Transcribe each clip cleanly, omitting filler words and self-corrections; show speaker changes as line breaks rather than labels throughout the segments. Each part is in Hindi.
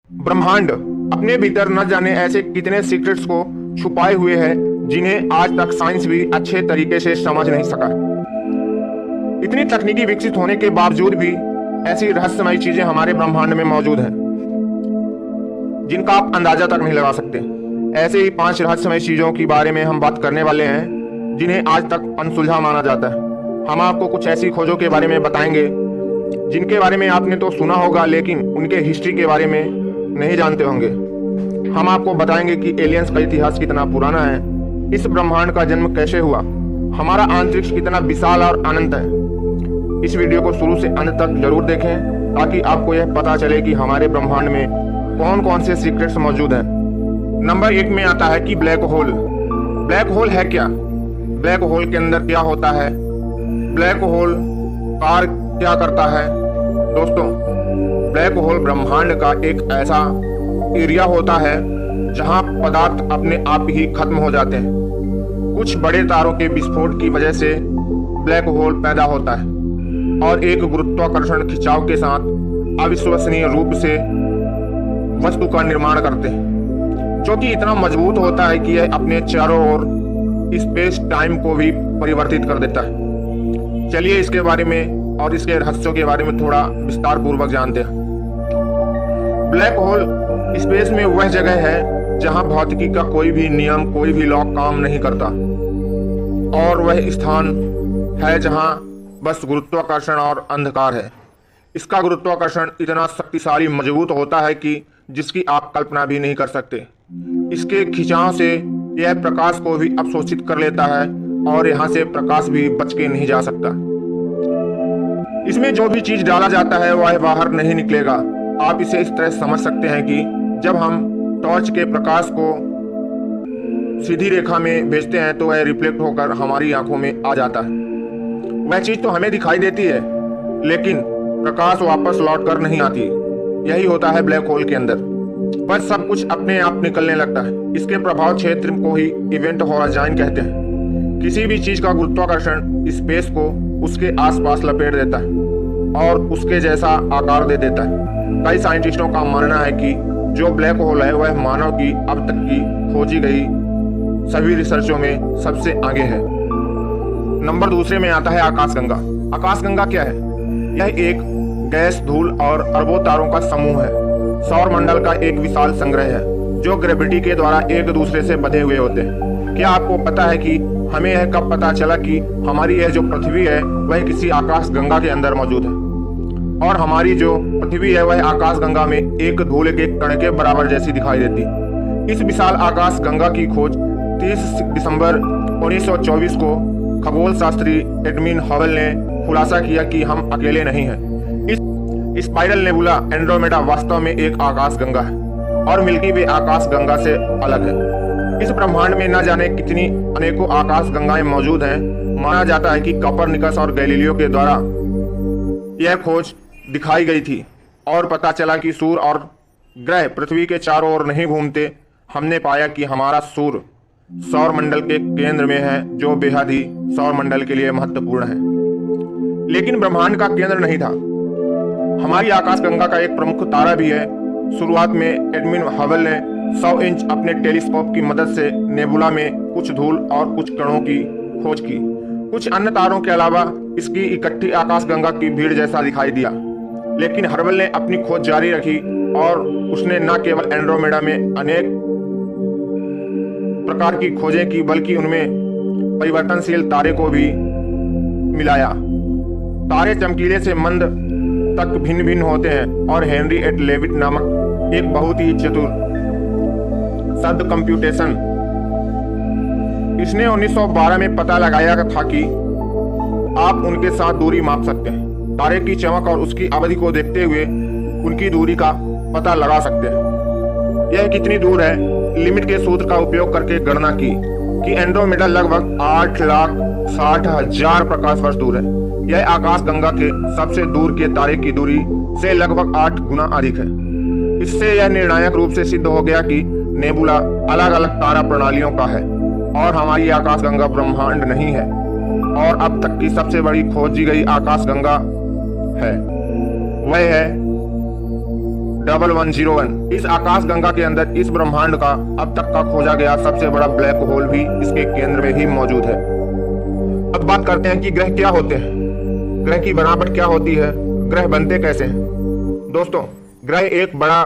ब्रह्मांड अपने भीतर न जाने ऐसे कितने सीक्रेट्स को छुपाए हुए है जिन्हें आज तक साइंस भी अच्छे तरीके से समझ नहीं सका। इतनी तकनीकी विकसित होने के बावजूद भी ऐसी रहस्यमयी चीजें हमारे ब्रह्मांड में मौजूद हैं जिनका आप अंदाजा तक नहीं लगा सकते। ऐसे ही 5 रहस्यमय चीजों के बारे में हम बात करने वाले हैं जिन्हें आज तक अनसुलझा माना जाता है। हम आपको कुछ ऐसी खोजों के बारे में बताएंगे जिनके बारे में आपने तो सुना होगा लेकिन उनके हिस्ट्री के बारे में नहीं जानते होंगे। हम आपको बताएंगे कि एलियंस का इतिहास कितना पुराना है, इस ब्रह्मांड का जन्म कैसे हुआ, हमारा अंतरिक्ष कितना विशाल और अनंत है। इस वीडियो को शुरू से अंत तक जरूर देखें ताकि आपको यह पता चले कि हमारे ब्रह्मांड में कौन कौन से सीक्रेट्स मौजूद हैं। नंबर 1 में आता है कि ब्लैक होल। ब्लैक होल है क्या? ब्लैक होल के अंदर क्या होता है? ब्लैक होल कार्य क्या करता है? दोस्तों, ब्लैक होल ब्रह्मांड का एक ऐसा एरिया होता है जहां पदार्थ अपने आप ही खत्म हो जाते हैं। कुछ बड़े तारों के विस्फोट की वजह से ब्लैक होल पैदा होता है और एक गुरुत्वाकर्षण खिंचाव के साथ अविश्वसनीय रूप से वस्तु का निर्माण करते हैं जो कि इतना मजबूत होता है कि यह अपने चारों ओर स्पेस टाइम को भी परिवर्तित कर देता है। चलिए इसके बारे में और इसके रहस्यों के बारे में थोड़ा विस्तार पूर्वक जानते हैं। ब्लैक होल स्पेस में वह जगह है जहां भौतिकी का कोई भी नियम, कोई भी लॉ काम नहीं करता और वह स्थान है जहां बस गुरुत्वाकर्षण और अंधकार है। इसका गुरुत्वाकर्षण इतना शक्तिशाली मजबूत होता है कि जिसकी आप कल्पना भी नहीं कर सकते। इसके खिंचाव से यह प्रकाश को भी अवशोषित कर लेता है और यहाँ से प्रकाश भी बच के नहीं जा सकता। इसमें जो भी चीज डाला जाता है वह बाहर नहीं निकलेगा। आप इसे इस तरह समझ सकते हैं कि जब हम टॉर्च के प्रकाश को सीधी रेखा में भेजते हैं तो वह रिफ्लेक्ट होकर हमारी आंखों में आ जाता है। वह चीज तो हमें दिखाई देती है लेकिन प्रकाश वापस लौट कर नहीं आती। यही होता है ब्लैक होल के अंदर, बस सब कुछ अपने आप निकलने लगता है। इसके प्रभाव क्षेत्र को ही इवेंट होराइजन कहते हैं। किसी भी चीज का गुरुत्वाकर्षण स्पेस को उसके आसपास लपेट देता है और उसके जैसा आकार दे देता है। कई साइंटिस्टों का मानना है कि जो ब्लैक होल है वह मानव की अब तक की खोजी गई सभी रिसर्चों में सबसे आगे है। नंबर 2 में आता है आकाशगंगा। आकाशगंगा क्या है? यह एक गैस, धूल और अरबों तारों का समूह है। सौर मंडल का एक विशाल संग्रह है जो ग्रेविटी के द्वारा एक दूसरे से बंधे हुए होते हैं। क्या आपको पता है कि हमें यह कब पता चला कि हमारी यह जो पृथ्वी है वह किसी आकाशगंगा के अंदर मौजूद है और हमारी जो पृथ्वी है वह आकाशगंगा में एक धूल के कण के बराबर जैसी दिखाई देती। इस विशाल आकाशगंगा की खोज 30 दिसंबर 1924 को खगोल शास्त्री एडमिन हबल ने खुलासा किया कि हम अकेले नहीं हैं। इस स्पाइरल नेबुला एंड्रोमेडा वास्तव में एक आकाशगंगा है और मिल्की वे आकाशगंगा से अलग है। इस ब्रह्मांड में न जाने कितनी अनेकों आकाशगंगाएं मौजूद हैं। माना जाता है कि कोपरनिकस और गैलीलियो के द्वारा यह खोज दिखाई गई थी और पता चला कि सूर्य और ग्रह पृथ्वी के चारों ओर नहीं घूमते। हमने पाया कि हमारा सूर्य सौर मंडल के केंद्र में है जो बेहद ही सौर मंडल के लिए महत्वपूर्ण है, लेकिन ब्रह्मांड का केंद्र नहीं था। हमारी आकाशगंगा का एक प्रमुख तारा भी है। शुरुआत में एडमिन हबल ने 100 इंच अपने टेलीस्कोप की मदद से नेबुला में कुछ धूल और कुछ कणों की खोज की। कुछ अन्य तारों के अलावा इसकी इकट्ठी आकाशगंगा की भीड़ जैसा दिखाई दिया, लेकिन हबल ने अपनी खोज जारी रखी और उसने न केवल एंड्रोमेडा में अनेक प्रकार की खोजें की बल्कि उनमें परिवर्तनशील तारे को भी मिलाया। तारे चमकीले से मंद तक भिन्न भिन्न होते हैं और हेनरी एट लेविट नामक एक बहुत ही चतुर शब्द कंप्यूटेशन इसने 1912 में पता लगाया था कि आप उनके साथ दूरी माप सकते हैं। तारे की चमक और उसकी अवधि को देखते हुए उनकी दूरी का पता लगा सकते हैं। यह कितनी दूर है? लिमिट के सूत्र का उपयोग करके गणना की कि एंड्रोमेडा लगभग 8,60,000 प्रकाश वर्ष दूर है। यह आकाशगंगा के सबसे दूर के तारे की दूरी से लगभग 8 गुना अधिक है। इससे यह निर्णायक रूप से सिद्ध हो गया कि नेबुला अलग अलग तारा प्रणालियों का है और हमारी आकाशगंगा ब्रह्मांड नहीं है। और अब तक की सबसे बड़ी खोजी गई आकाशगंगा है वह है 1101। इस आकाश गंगा के अंदर इस ब्रह्मांड का अब तक का खोजा गया सबसे बड़ा ब्लैक होल भी इसके केंद्र में ही मौजूद है। अब बात करते हैं कि ग्रह क्या होते हैं, ग्रह की बनावट क्या होती है, ग्रह बनते कैसे हैं। दोस्तों, ग्रह एक बड़ा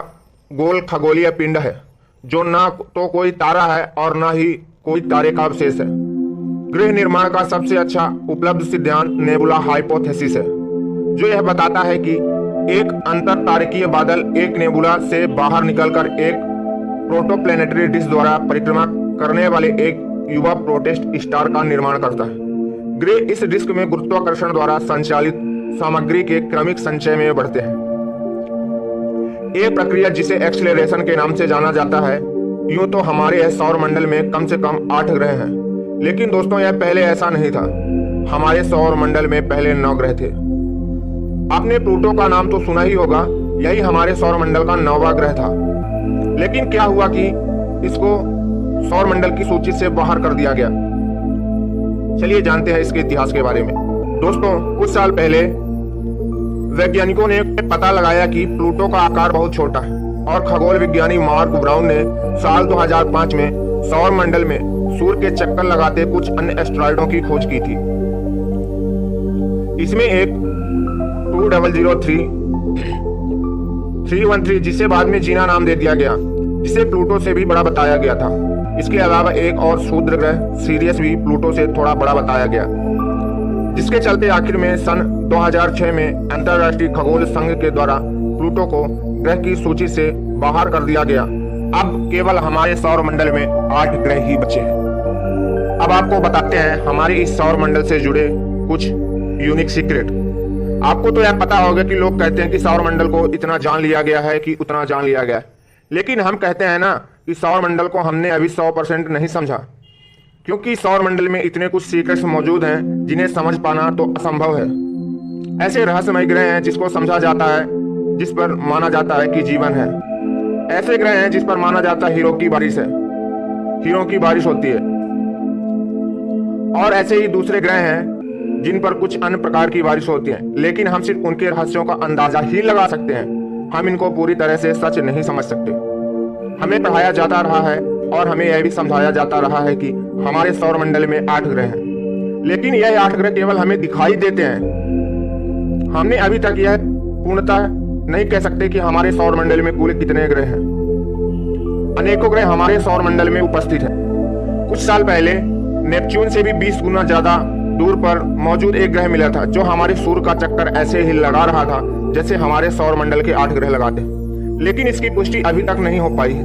गोल खगोलीय पिंड है जो ना तो कोई तारा है और ना ही कोई तारे का अवशेष है। ग्रह निर्माण का सबसे अच्छा उपलब्ध सिद्धांत नेबुला हाइपोथेसिस है, जो यह बताता है कि एक अंतर तारकीय बादल एक नेबुला से बाहर निकलकर एक प्रोटोप्लैनेटरी डिस्क द्वारा परिक्रमा करने वाले एक युवा प्रोटेस्ट स्टार का निर्माण करता है। ग्रह इस डिस्क में गुरुत्वाकर्षण द्वारा संचालित सामग्री के क्रमिक संचय में बढ़ते हैं। एक प्रक्रिया जिसे एक्सेलरेशन के नाम से जाना जाता है। यूं तो हमारे सौर मंडल में कम से कम 8 ग्रह हैं, लेकिन दोस्तों यह पहले ऐसा नहीं था। हमारे सौर मंडल में पहले 9 ग्रह थे। आपने प्लूटो का नाम तो सुना ही होगा, यही हमारे सौर मंडल का 9वां ग्रह था। लेकिन क्या हुआ कि इसको सौर मंडल की सूची से बाहर कर दिया गया। चलिए जानते हैं इसके इतिहास के बारे में। दोस्तों, कुछ साल पहले वैज्ञानिकों ने पता लगाया कि प्लूटो का आकार बहुत छोटा है और खगोल विज्ञानी मार्क ब्राउन ने साल 2005 में सौर मंडल में सूर्य के चक्कर लगाते कुछ अन्य एस्टेरॉयडों की खोज की थी। इसमें एक 2003 जिसे बाद में जीना नाम दे दिया गया, जिसे प्लूटो से भी बड़ा बताया गया था। इसके अलावा एक और क्षुद्र ग्रह सीरियस भी प्लूटो से थोड़ा बड़ा बताया गया, जिसके चलते आखिर में सन 2006 में अंतरराष्ट्रीय खगोल संघ के द्वारा प्लूटो को ग्रह की सूची से बाहर कर दिया गया। अब केवल हमारे सौर मंडल में 8 ग्रह ही बचे हैं। अब आपको बताते हैं हमारे इस सौर मंडल से जुड़े कुछ यूनिक सीक्रेट। आपको तो यह पता होगा कि लोग कहते हैं कि सौर मंडल को इतना जान लिया गया है कि उतना जान लिया गया है, लेकिन हम कहते हैं ना कि सौर मंडल को हमने अभी 100% नहीं समझा, क्योंकि सौर मंडल में इतने कुछ सीक्रेट्स मौजूद हैं जिन्हें समझ पाना तो असंभव है। ऐसे रहस्यमय ग्रह हैं जिसको समझा जाता है, जिस पर माना जाता है कि जीवन है। ऐसे ग्रह हैं जिस पर माना जाता है हीरो की बारिश है, हीरो की बारिश होती है। और ऐसे ही दूसरे ग्रह हैं जिन पर कुछ अन्य प्रकार की बारिश होती है, लेकिन हम सिर्फ उनके रहस्यों का अंदाजा ही लगा सकते हैं। हम इनको पूरी तरह से सच नहीं समझ सकते। हमें पढ़ाया जाता रहा है और हमें यह भी समझाया जाता रहा है कि हमारे सौर मंडल में 8 ग्रह हैं, लेकिन यह 8 ग्रह केवल हमें दिखाई देते हैं। हमने अभी तक यह पूर्णतः नहीं कह सकते कि हमारे सौर मंडल में कुल कितने ग्रह हैं। अनेकों ग्रह हमारे सौर मंडल में उपस्थित हैं। कुछ साल पहले नेपच्यून से भी 20 गुना ज्यादा दूर पर मौजूद एक ग्रह मिला था, जो हमारे सूर्य का चक्कर ऐसे ही लगा रहा था जैसे हमारे सौर मंडल के 8 ग्रह लगाते, लेकिन इसकी पुष्टि अभी तक नहीं हो पाई है।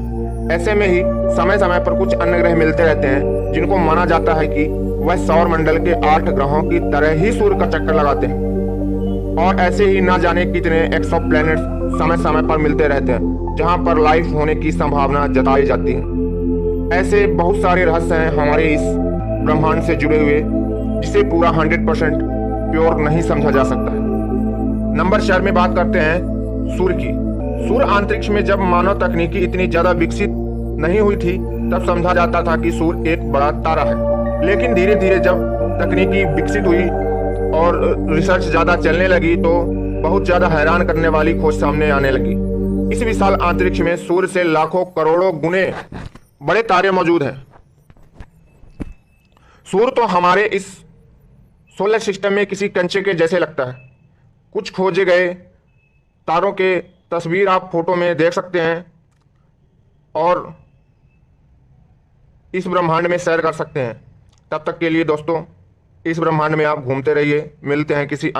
ऐसे में ही समय समय पर कुछ अन्य ग्रह मिलते रहते हैं जिनको माना जाता है कि वह सौर मंडल के 8 ग्रहों की तरह ही सूर्य का चक्कर लगाते हैं। और ऐसे ही ना जाने कितने एक्सोप्लैनेट्स समय समय पर मिलते रहते हैं जहां पर लाइफ होने की संभावना जताई जाती है। ऐसे बहुत सारे रहस्य हैं हमारे इस ब्रह्मांड से जुड़े हुए, जिसे पूरा 100% प्योर नहीं समझा जा सकता है। नंबर 4 में बात करते हैं सूर्य की। सूर्य अंतरिक्ष में जब मानव तकनीकी इतनी ज्यादा विकसित नहीं हुई थी, तब समझा जाता था कि सूर्य एक बड़ा तारा है। लेकिन धीरे धीरे जब तकनीकी विकसित हुई और रिसर्च ज्यादा चलने लगी, तो बहुत ज्यादा हैरान करने वाली खोज सामने आने लगी। इस विशाल अंतरिक्ष में सूर्य से लाखों करोड़ों गुने बड़े तारे मौजूद हैं। सूर्य तो हमारे इस सोलर सिस्टम में किसी कंचे के जैसे लगता है। कुछ खोजे गए तारों के तस्वीर आप फोटो में देख सकते हैं और इस ब्रह्मांड में सैर कर सकते हैं। तब तक के लिए दोस्तों, इस ब्रह्मांड में आप घूमते रहिए। मिलते हैं किसी